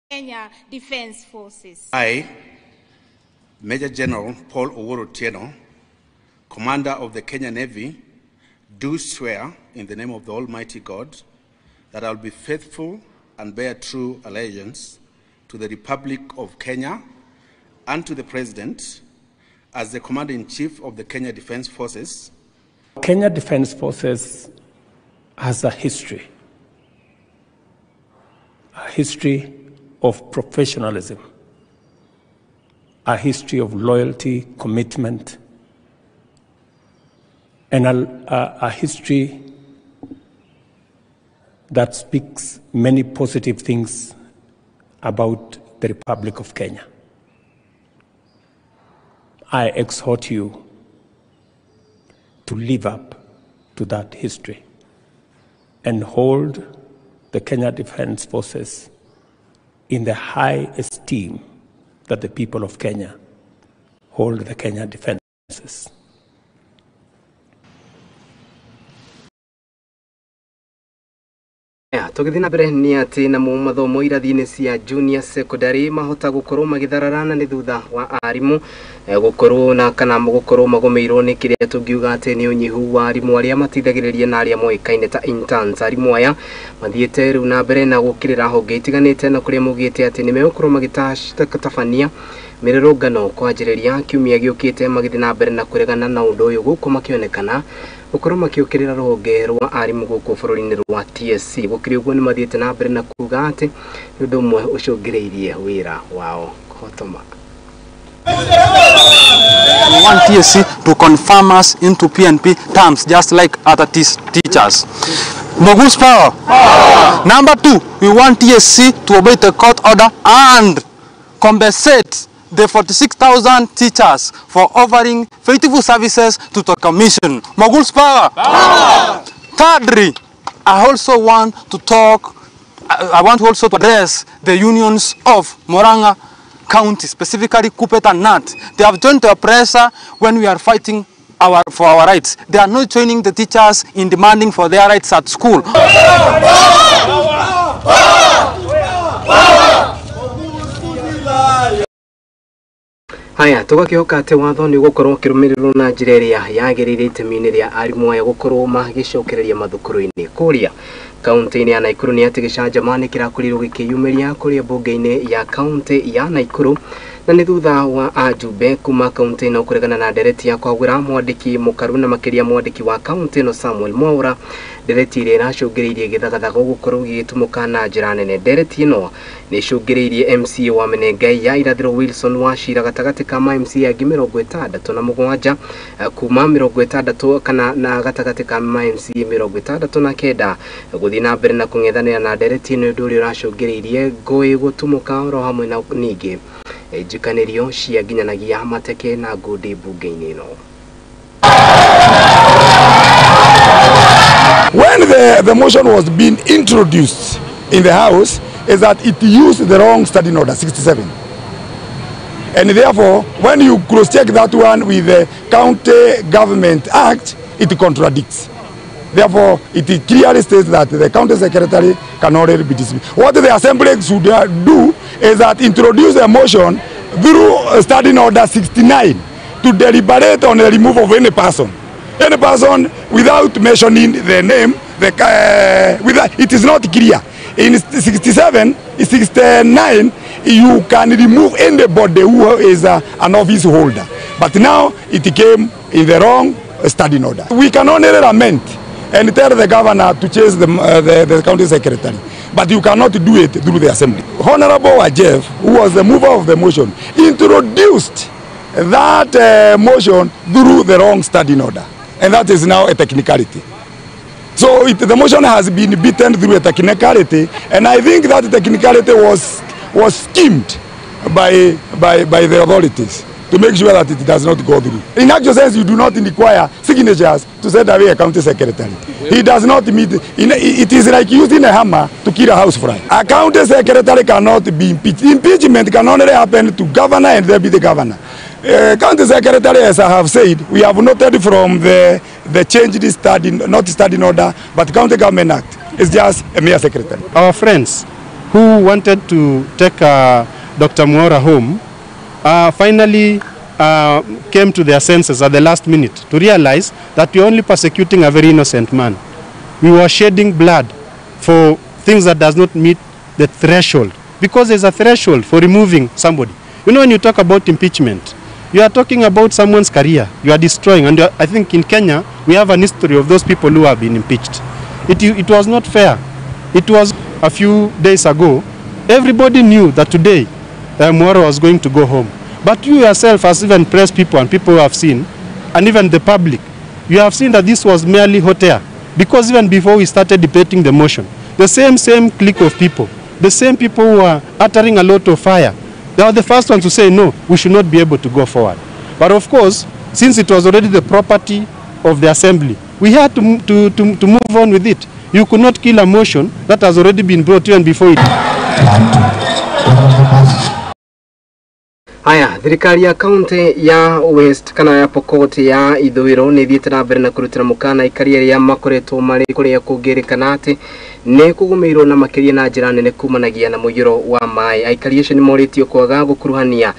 Kenya Defence Forces. I, Major General Paul Owuor Otieno, Commander of the Kenya Navy, do swear in the name of the Almighty God that I will be faithful and bear true allegiance to the Republic of Kenya and to the President as the Commander-in-Chief of the Kenya Defence Forces. Kenya Defence Forces has a history of professionalism, a history of loyalty, commitment, and a history that speaks many positive things about the Republic of Kenya. I exhort you to live up to that history and hold the Kenya Defence Forces in the high esteem that the people of Kenya hold the Kenya Defence Forces. Tugithii na mbere ni ati na mathomo irathi-ini cia junior secondary mahota gukorwo magithararana ni thutha wa arimu gukorwo na kana gukorwo magomeirwo ni kiria tungiuga ati ni unyihu wa arimu aria matithagiriria na aria moikaine ta interns. Arimu aya mathiete riu na mbere na gukirira honge itiganite na kuria mugite ati ni megukorwo magitatabania mirurungano kwanjiriria kiumia giukite magithi na mbere na kuregana na undu uyu guku makionekana gukorwo makiukirira ruhonge rwa arimu guku bururi-ini rwa TSC. Gukiri uguo ni mathiete na mbere na kuga ati undu umwe ucungireirie wira wao kuhotoma. We want TSC to confirm us into PNP terms just like other teachers. Mogul's power. Number 2, we want TSC to obey the court order and compensate the 46,000 teachers for offering faithful services to the commission. Mogul's power. Thirdly, I want also to address the unions of Murang'a County, specifically Kuppet and Nat. They have joined the oppressor when we are fighting for our rights. They are not joining the teachers in demanding for their rights at school. Haya tugakihoka ati watho ni gukorwo kirumirirwo na njira iria yagirire itemi-ini ria arimu aya gukorwo magicokereria mathukuru-ini kuria kaunti-ini ya Naikuru. Ni ati gicanjama kirakorirwo gikiyumiria kuria bunge-ini ya kaunti ya Naikuru na ni thutha wa ajumbe kuma kaunti ino kuregana na ndereti ya kwagwira mwandiki mukaru na makiria mwandiki wa kaunti ino Samuel Mwaura. Ndereti ire iracungiriirie githagathago gukorwo gigitumuka na njira nene. Ndereti ino ni icungiriirie MCA wa Menengai ya Irathiro Wilson Wachira gatagati ka MCA angi 67 kuma 60 kana na gatagati ka MCA 69 guthii na mbere na kung'ethanira na ndereti ino ndu uri uracungiriirie ngui gutumuka ro hamwe na ningi njikanirio cia nginyanagia mateke na ngundi bunge-ini ino. When the motion was being introduced in the House, is that it used the wrong standing order 67, and therefore when you cross-check that one with the County Government Act, it contradicts. Therefore, it clearly states that the county secretary can already be dismissed. What the assembly should do is that introduce a motion through standing order 69 to deliberate on the removal of any person without mentioning the name. It is not clear. In 67, 69, you can remove anybody who is an office holder. But now it came in the wrong standing order. We can only lament and tell the governor to change the county secretary, but you cannot do it through the assembly. Honorable Ajef, who was the mover of the motion, introduced that motion through the wrong standing order, and that is now a technicality. So the motion has been beaten through a technicality, and I think that technicality was schemed by the authorities to make sure that it does not go through. In actual sense, you do not require signatures to send away a county secretary. He does not meet. It is like using a hammer to kill a housefly. A county secretary cannot be impeached. Impeachment can only happen to governor and deputy governor. County secretary, as I have said, we have noted from the changed study, not study order, but county government act. It's just a mere secretary. Our friends who wanted to take Dr. Mwaura home finally came to their senses at the last minute to realize that we are only persecuting a very innocent man. We were shedding blood for things that does not meet the threshold, because there's a threshold for removing somebody. You know, when you talk about impeachment, you are talking about someone's career. You are destroying, and I think in Kenya we have an history of those people who have been impeached. It was not fair. It was a few days ago. Everybody knew that today Mwaura was going to go home. But you yourself, as even press people and people who have seen, and even the public, you have seen that this was merely hot air. Because even before we started debating the motion, the same clique of people, the same people who are uttering a lot of fire, they are the first ones to say, no, we should not be able to go forward. But of course, since it was already the property of the assembly, we had to move on with it. You could not kill a motion that has already been brought even before it. Haya, thirikari ya kaunti ya West kana ya Pokot ya Ithũĩro nĩ thiĩte na mbere na kũrutĩra mũkana aikari arĩa makoretwo marĩ kũrĩa kũngĩrĩkana atĩ nĩ kũgũmĩirwo na makĩria na njĩra nene kumanagia na mũiyũro wa maĩ. Aikari acio nĩ morĩtio kwaga gũkuruhania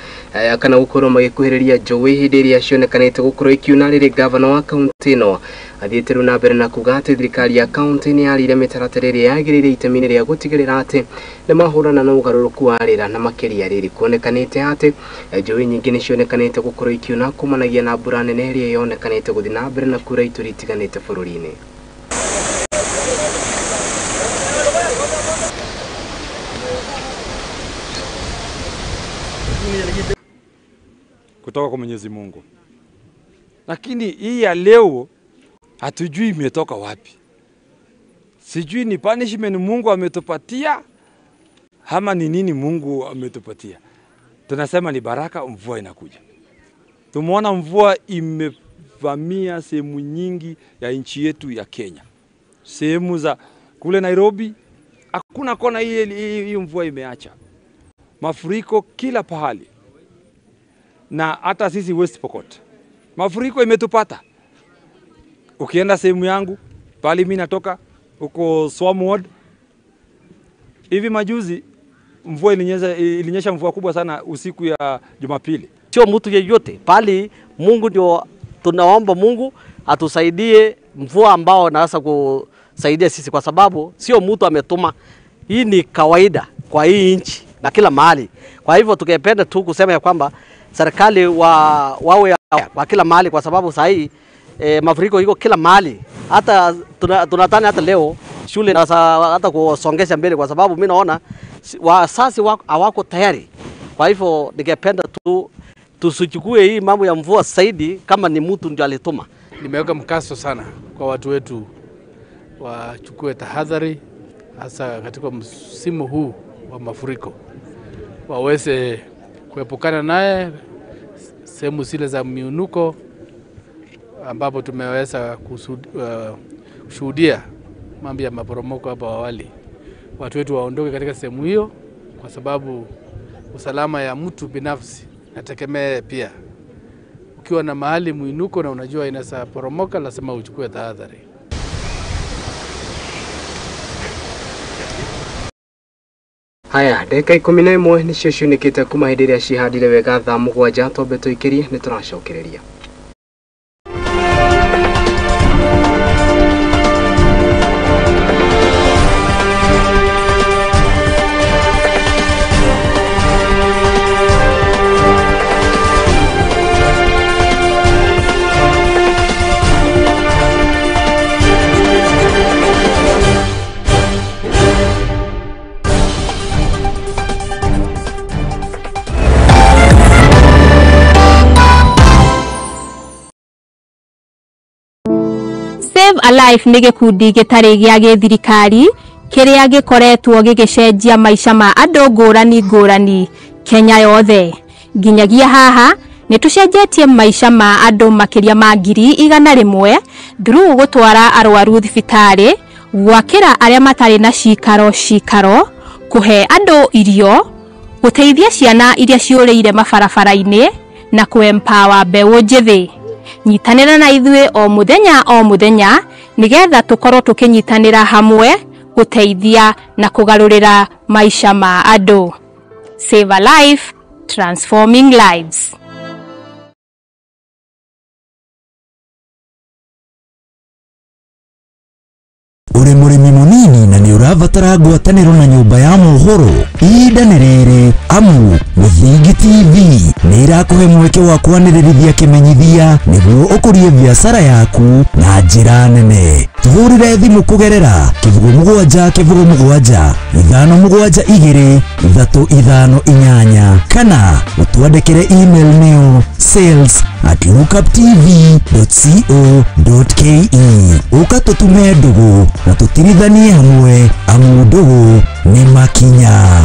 kana gũkorwo magĩkuhĩrĩria njũĩ hĩndĩ ĩrĩa cionekanĩte gũkorwo ikiuna rĩrĩ gavana wa kaunti ĩno athiĩte rĩu na mbere na kuuga atĩ thirikari ya kaunti nĩ yarĩire mĩtaratara ĩrĩa yagĩrĩire itemi-inĩ rĩa gũtigĩrĩra atĩ nĩ mahũrana na ũgarũrũku wa rĩera na makĩria rĩrĩ kuonekanĩte atĩ njũĩ nyingĩ nĩ cionekanĩte gũkorwo ikiuna kumanagia na mbura nene ĩrĩa yonekanĩte gũthiĩ na mbere na kuura ituri itiganĩte bũrũri-inĩ. Kutoka kwa Mwenyezi Mungu. Lakini hii ya leo hatujui imetoka wapi. Sijui ni punishment Mungu ametupatia ama ni nini Mungu ametupatia. Tunasema ni baraka, mvua inakuja. Tumeona mvua imevamia sehemu nyingi ya nchi yetu ya Kenya. Sehemu za kule Nairobi hakuna kona hii mvua imeacha. Mafuriko kila pahali. Na hata sisi West Pokot mafuriko imetupata. Ukienda sehemu yangu pale mimi natoka huko Swam Ward, hivi majuzi mvua ilinyesha mvua kubwa sana usiku ya Jumapili. Sio mtu yeyote pali, Mungu ndio tunaomba Mungu atusaidie mvua ambao naweza kusaidia sisi, kwa sababu sio mtu ametuma. Hii ni kawaida kwa hii nchi na kila mahali. Kwa hivyo tungependa tu kusema ya kwamba serikali wawe kwa kila mahali, kwa sababu sasa hii mafuriko iko kila mahali. Hata tunataka hata leo shule na hata kusongesha mbele, kwa sababu mimi naona wasasi hawako tayari. Kwa hivyo ningependa tu tusichukue hii mambo ya mvua zaidi kama ni mtu ndiye alituma. Nimeweka mkazo sana kwa watu wetu wachukue tahadhari, hasa katika msimu huu wa mafuriko, waweze kuepukana naye sehemu zile za miunuko ambapo tumeweza kushuhudia mambo ya maporomoko hapo awali. Watu wetu waondoke katika sehemu hiyo, kwa sababu usalama ya mtu binafsi nategemea pia. Ukiwa na mahali muinuko na unajua inaweza poromoka, lazima uchukue tahadhari. Haya, ndeka 11 nicio cionekete kuma hĩndĩ ĩrĩa cihandire wega thaa 7 twambe tũikĩrie nĩ tũracokereria. Save a Life nĩ gĩkundi gĩtarĩ gĩa gĩthirikari kĩrĩa gĩkoretwo gĩgĩcenjia maica ma andũ ngũrani Kenya yothe. Nginyagia haha nĩ tũcenjetie maica ma andũ makĩria ma 100,000 through gũtwara arwaru thibitarĩ, gwakĩra arĩa matarĩ na cikaro, kũhe andũ irio, gũteithia ciana iria ciũrĩire mabarabara-inĩ na kũ-empower mbeũ njĩthĩ. Nyitanĩra na ithuĩ o mũthenya nĩgetha tũkorwo tũkĩnyitanĩra hamwe guteithia na kugarurira maisha ma andu. Save a life, transforming lives. Uri murimi munini na ni urabatara ngwataniro na nyumba ya mohoro ihinda ni riri amu Muthingi TV ni irakuhe mweke wa kwanirithia kimenyithia niguo ukurie biashara yaku na njira nene. Tuhurire thimu kugerera kivugo mugwanja 572 358 kana utwandikire email neo sales@lookuptv.co.ke. ukatutume ndugu na tutirithanie hamwe amu ndugu ni makinya.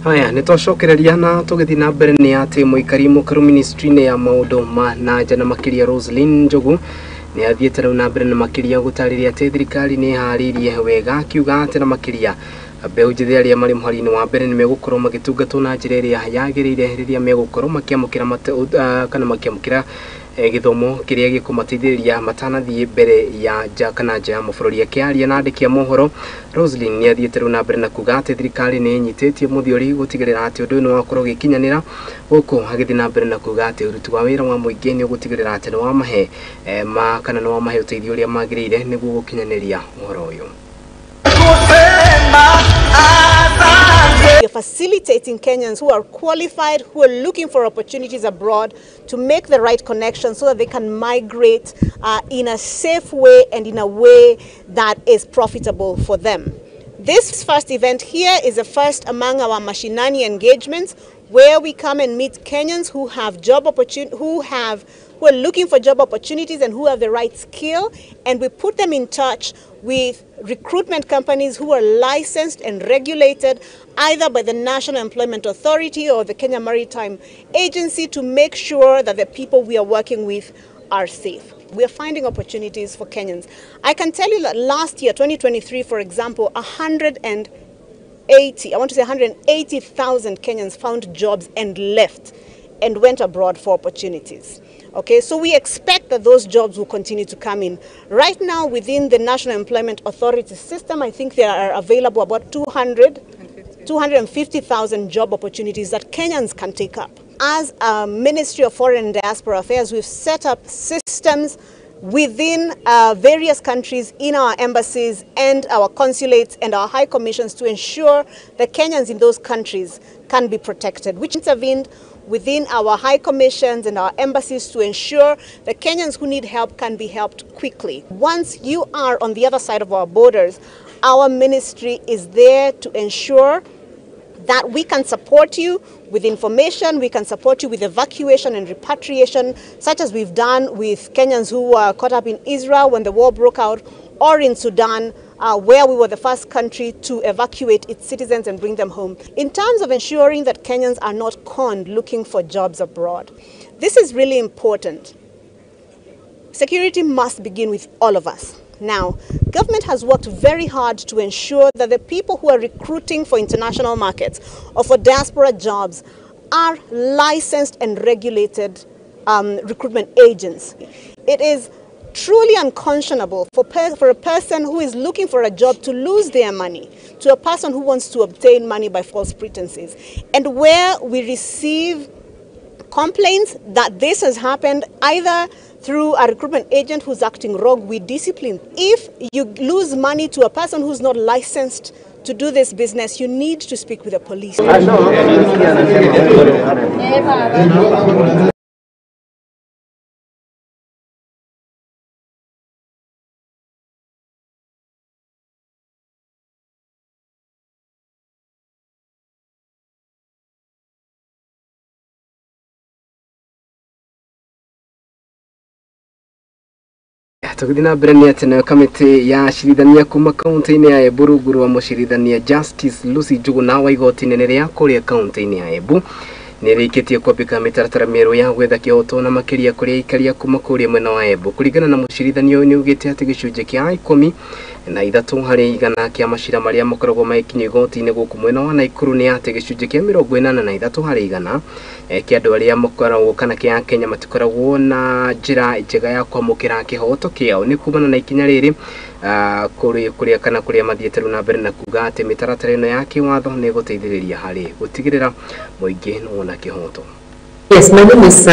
Haya nitwacokereria na tugithi na mbere ni ati muikari mukuru ministry ya maundu ma nanja na makiria Roslyn Njogu ni athiete na mbere na makiria gutariria ati thirikari ni haririe wega kiuga ati na makiria mbeu njithe aria mari muharini wa mbere ni megukorwo magitungatwo na njira iria yagirire riria megukorwo makiamukira kana makiamukira githomo kiria gikumateithĩrĩria matanathie mbere ya kana nja ya mabũrũri akiaria na andĩki a mohoro. Roslyn ni athiĩte na mbere na kuga atĩ thirikari nĩ nyitĩtie mũthiori gũtigĩrĩra atĩ ũndũ nĩ wakorwo gĩkinyanĩra gũkũ agĩthiĩ na mbere na kuga atĩ ũruti wa wĩra wa mũingĩ nĩ gũtigĩrĩra atĩ nĩ wamahe kana nĩ wamahe ũteithio ũrĩa magĩrĩire nĩguo gũkinyanĩria ũhoro ũyũ. We are facilitating Kenyans who are qualified, who are looking for opportunities abroad to make the right connections so that they can migrate in a safe way and in a way that is profitable for them. This first event here is the first among our Mashinani engagements, where we come and meet Kenyans who have who are looking for job opportunities and who have the right skill, and we put them in touch with recruitment companies who are licensed and regulated either by the National Employment Authority or the Kenya Maritime Agency to make sure that the people we are working with are safe. We are finding opportunities for Kenyans. I can tell you that last year, 2023, for example, 180,000 Kenyans found jobs and left and went abroad for opportunities. Okay, so we expect that those jobs will continue to come in. Right now, within the National Employment Authority system, I think there are available about 250,000 job opportunities that Kenyans can take up. As a Ministry of Foreign and Diaspora Affairs, we've set up systems within various countries in our embassies and our consulates and our high commissions to ensure that Kenyans in those countries can be protected, which intervened within our high commissions and our embassies to ensure that Kenyans who need help can be helped quickly. Once you are on the other side of our borders, our ministry is there to ensure that we can support you with information, we can support you with evacuation and repatriation, such as we've done with Kenyans who were caught up in Israel when the war broke out, or in Sudan, where we were the first country to evacuate its citizens and bring them home. In terms of ensuring that Kenyans are not conned looking for jobs abroad, this is really important. Security must begin with all of us. Now, government has worked very hard to ensure that the people who are recruiting for international markets or for diaspora jobs are licensed and regulated recruitment agents. It is truly unconscionable for a person who is looking for a job to lose their money to a person who wants to obtain money by false pretenses. And where we receive complaints that this has happened either through a recruitment agent who's acting rogue, we discipline. If you lose money to a person who's not licensed to do this business, you need to speak with the police. tukidina breni atene kamiti ya shirithania kuma kaunti-ini ya Embu rungu rwa mushirithania Justice Lucy Njuguna wa igoti nene ria kuria kaunti-ini ya Embu nirikitie kwambika mitaratara mieru ya gwetha kihoto na makiria kuria ikaria kuma kuria mwena wa Embu kuringana na mushirithania uyu niugite ati gicunje kia 13 hari igana kia mashira maria makoragwo maikinyo igoti-ini guku mwena wa Naikuru ni ati gicunje kia 83 hari igana kia andu aria makoragwo kana kia Kenya matikoragwo na njira njega ya kwamukira kihoto kiao ni kumana na ikinya riri kuria kana kuria mathiete na mbere na kuga ati mitaratara ino ya kiwatho ni guteithiriria hari gutigirira muingi wona kihoto. Yes, my name is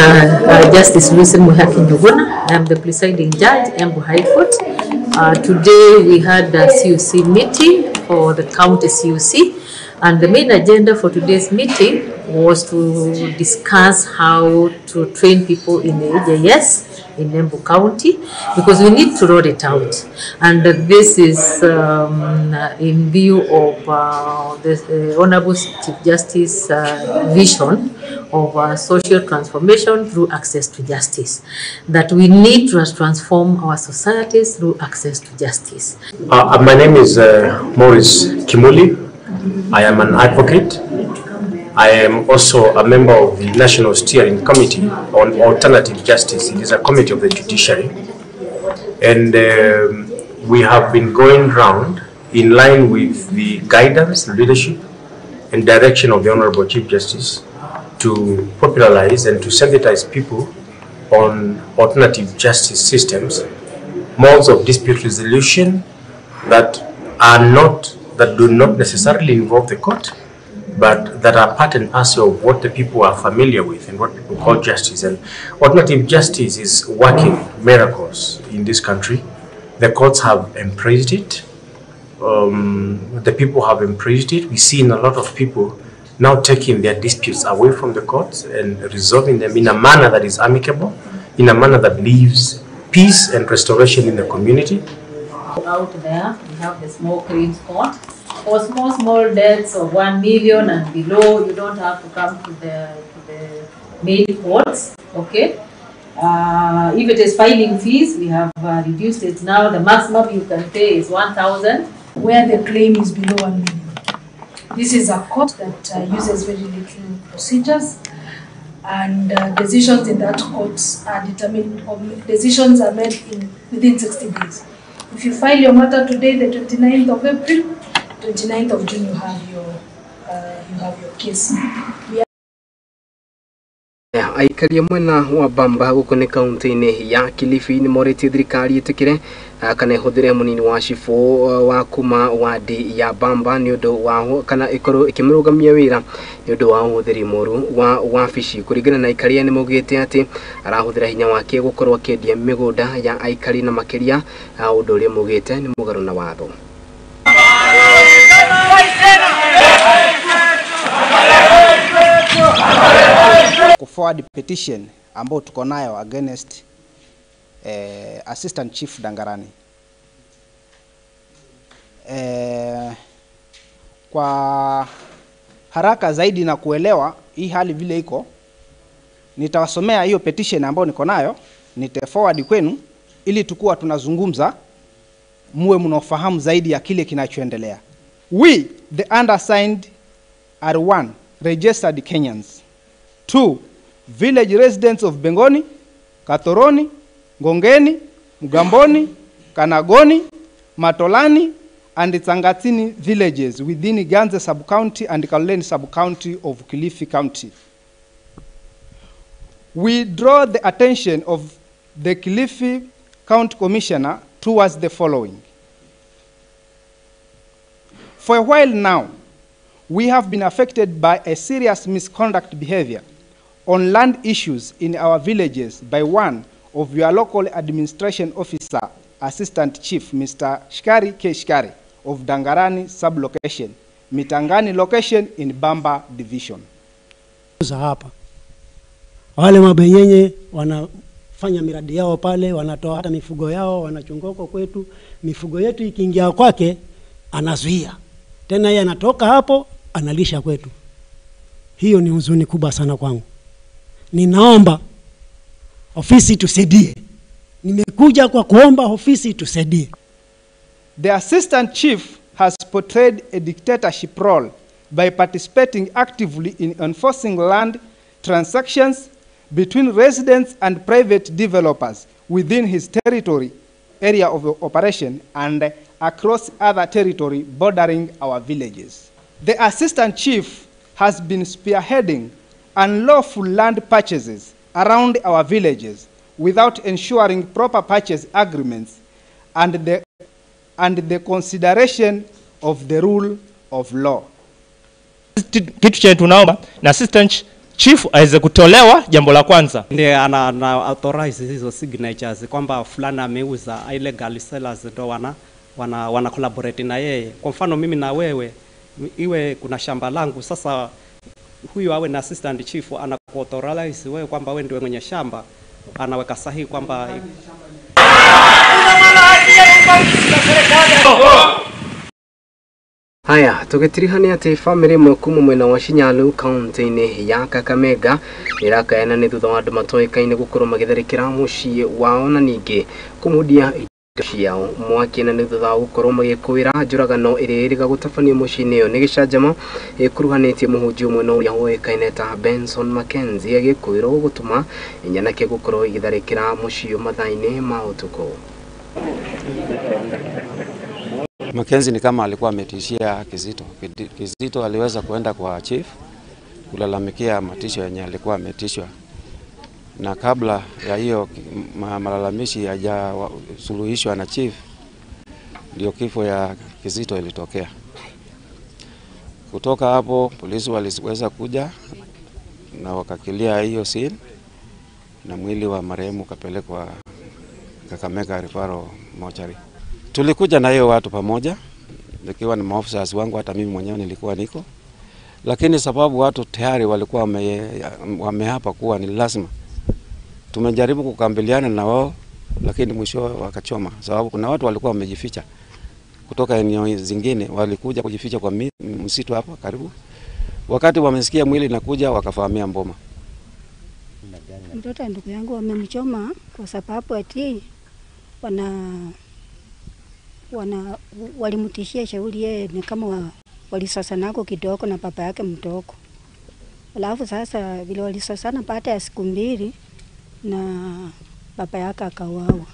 Justice Lucy Njuguna. I am the presiding judge, Embu High Court. Today we had a CUC meeting for the county CUC, and the main agenda for today's meeting was to discuss how to train people in the AJS in Embu County, because we need to roll it out. And this is in view of the Honorable Chief Justice vision of social transformation through access to justice, that we need to transform our societies through access to justice. My name is Maurice Kimuli. I am an advocate. I am also a member of the National Steering Committee on Alternative Justice. It is a committee of the judiciary. And we have been going round in line with the guidance, leadership, and direction of the Honorable Chief Justice to popularize and to sensitize people on alternative justice systems, modes of dispute resolution that do not necessarily involve the court, but that are part and parcel of what the people are familiar with and what people call justice. And alternative justice is working miracles in this country. The courts have embraced it. The people have embraced it. We see a lot of people now taking their disputes away from the courts and resolving them in a manner that is amicable, in a manner that leaves peace and restoration in the community. Out there, we have the small claims court. For small debts of 1 million and below, you don't have to come to the main courts, okay? If it is filing fees, we have reduced it now. The maximum you can pay is 1,000. Where the claim is below 1 million. This is a court that uses very little procedures, and decisions in that court are determined, or decisions are made within 60 days. If you file your matter today, the 29th of April, 29th of June, you have your case. Aikaria mwena wa Bamba guko ni kaunti-ini ya Kilifi ni morete thirikari itikire kana ihuthire munini wa cifu wa kuma wadi ya Bamba ni undu wa kana ikoro ikimirugamia wira ni undu wa uhuthiri moru wa wabici kuringana na aikaria ni mugite ati arahuthira hinya wake gukorwo akendia migunda ya aikari na makiria undu uria mugite ni mugaru na watho. Forward petition ambao tuko nayo against Assistant Chief Dangarani. Kwa haraka zaidi na kuelewa hii hali vile iko, nitawasomea hiyo petition ambao niko nayo, nite forward kwenu ili tukua tunazungumza muwe mnaofahamu zaidi ya kile kinachoendelea. We, the undersigned, are 1. Registered Kenyans. 2. Village residents of Bengoni, Katoroni, Ngongeni, Mugamboni, Kanagoni, Matolani, and Tsangatini villages within Ganze sub-county and Kaloleni sub-county of Kilifi County. We draw the attention of the Kilifi County Commissioner towards the following. For a while now, we have been affected by a serious misconduct behavior on land issues in our villages by one of your local administration officer, Assistant Chief, Mr. Shikari K. Shikari of Dangarani sub-location, Mitangani location in Bamba division. Hapa wale mabenyenye wanafanya miradi yao pale, wanatoa hata mifugo yao, wanachungoko kwetu. Mifugo yetu ikiingia kwake anazuia, tena yeye anatoka hapo analisha kwetu. Hiyo ni huzuni kubwa sana kwangu. Ninaomba ofisi tusaidie. Nimekuwa tumekuja kwa kuomba ofisi tusaidie. The assistant chief has portrayed a dictatorship role by participating actively in enforcing land transactions between residents and private developers within his territory area of operation and across other territory bordering our villages. The assistant chief has been spearheading unlawful land purchases around our villages without ensuring proper purchase agreements and the consideration of the rule of law. Kitu chenye tunaomba na assistant chief aweze kutolewa, jambo la kwanza. Ndiye ana authorize hizo signatures kwamba fulana ameuza, illegal sellers ndo wana collaborate na yeye. Kwa mfano mimi na wewe, iwe kuna shamba langu, sasa huyu awe na assistant chief ana authorize wewe kwamba wewe ndio mwenye shamba, anaweka sahihi kwamba Haya, tugetirihania ati family mwe kuma mwena wa Shinyalu county-ini ya Kakamega irakaena ni thutha wa andu matoikaine gukorwo magitharikira mucii wao na ningi kumudia ciao mwaki na ni thutha wa gukorwo magikuira njuragano iri iriga gutabanio mucii-ini iyo ni gicanjama ikuruhanitie muhunjia umwe no uria woikaine ta Benson Mackenzie agikuirwo gutuma inyanake gukorwo igitharikira mucii mathaa-ini ma utuku. Mackenzie ni kama alikuwa ametishia Kizito. Kizito aliweza kuenda kwa chief kulalamikia matisho yenye alikuwa ametishwa. Na kabla ya hiyo malalamishi hajasuluhishwa na chief, ndio kifo ya Kizito ilitokea. Kutoka hapo polisi waliweza kuja na wakakilia hiyo scene na mwili wa marehemu kapelekwa Kakamega Referral Mortuary. Tulikuja na hiyo watu pamoja, nikiwa ni maofisa wangu, hata mimi mwenyewe nilikuwa niko. Lakini sababu watu tayari walikuwa wameapa kuwa ni lazima, tumejaribu kukambiliana na wao, lakini mwisho wakachoma. Sababu kuna watu walikuwa wamejificha kutoka eneo zingine, walikuja kujificha kwa msitu hapa karibu. Wakati wamesikia mwili nakuja, wakafahamia Mboma. Mtoto ndugu yangu wamemchoma kwa sababu ati walimtishia shauri yeye ni kama walisasana nako kidogo na baba yake mdogo. Alafu sasa vile walisasana baada ya siku mbili na baba yake akauawa.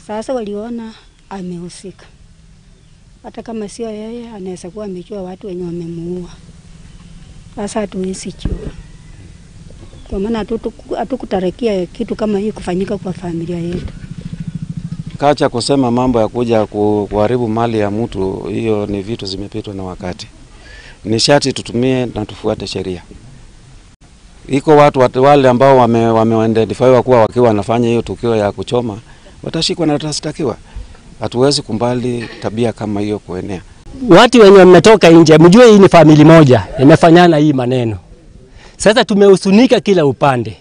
Sasa waliona amehusika. Hata kama sio yeye anaweza kuwa amejua watu wenye wamemuua. Sasa hatuwezi jua. Kwa maana hatukutarakia kitu kama hii kufanyika kwa familia yetu. Kacha kusema mambo ya kuja kuharibu mali ya mtu, hiyo ni vitu zimepitwa na wakati. Ni sharti tutumie na tufuate sheria. Iko watu wale ambao wame-identify kuwa wakiwa wanafanya hiyo tukio ya kuchoma, watashikwa na watastakiwa. Hatuwezi kumbali tabia kama hiyo kuenea. Watu wenye wametoka nje, mjue hii ni familia moja, imefanyana hii maneno. Sasa tumehusunika kila upande.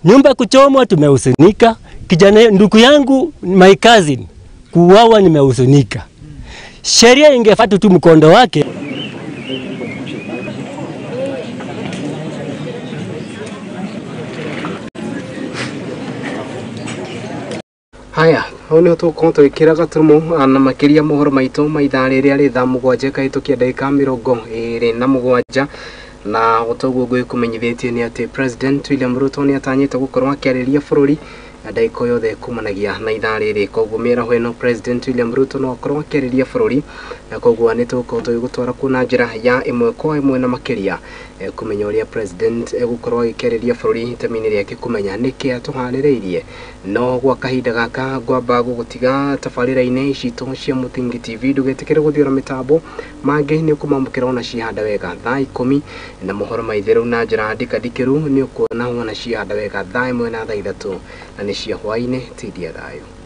Nyumba kuchomwa tumehusunika, kijana ndugu yangu my cousin kuuawa nimehusunika. Sheria ingefuata tu mkondo wake. Haya, hone to konto ikiraga turumo ana makiria mohoro maito maithare ria ri thamu gwaje kaitukia dakika 27 na utoguo kumenyithetie ni ati President William Ruto ni atanyite gukorwo akiariria bururi ndaiko yothe kumanagia na ithare ri koguo mera hweno President William Ruto no akorwo akiariria bururi na koguo ni tukoto gutwara kuna njira ya imwe kwa imwe na makiria kumenya uria President gukorwo akiariria bururi tamini riake kumenya niki atuharireirie no gwa kahinda gaka ngwamba gugutiga tabarira-ini ici to cia Mutingi TV ndugetekere guthiora mitambo mangi ni kumamukira ona cihanda wega thaa 10 na mohoro maithiru na njira ndikadikiru ni ukuona ona cihanda wega thaa 1 na thaa 3 na ni cia hwaine tidia thayo.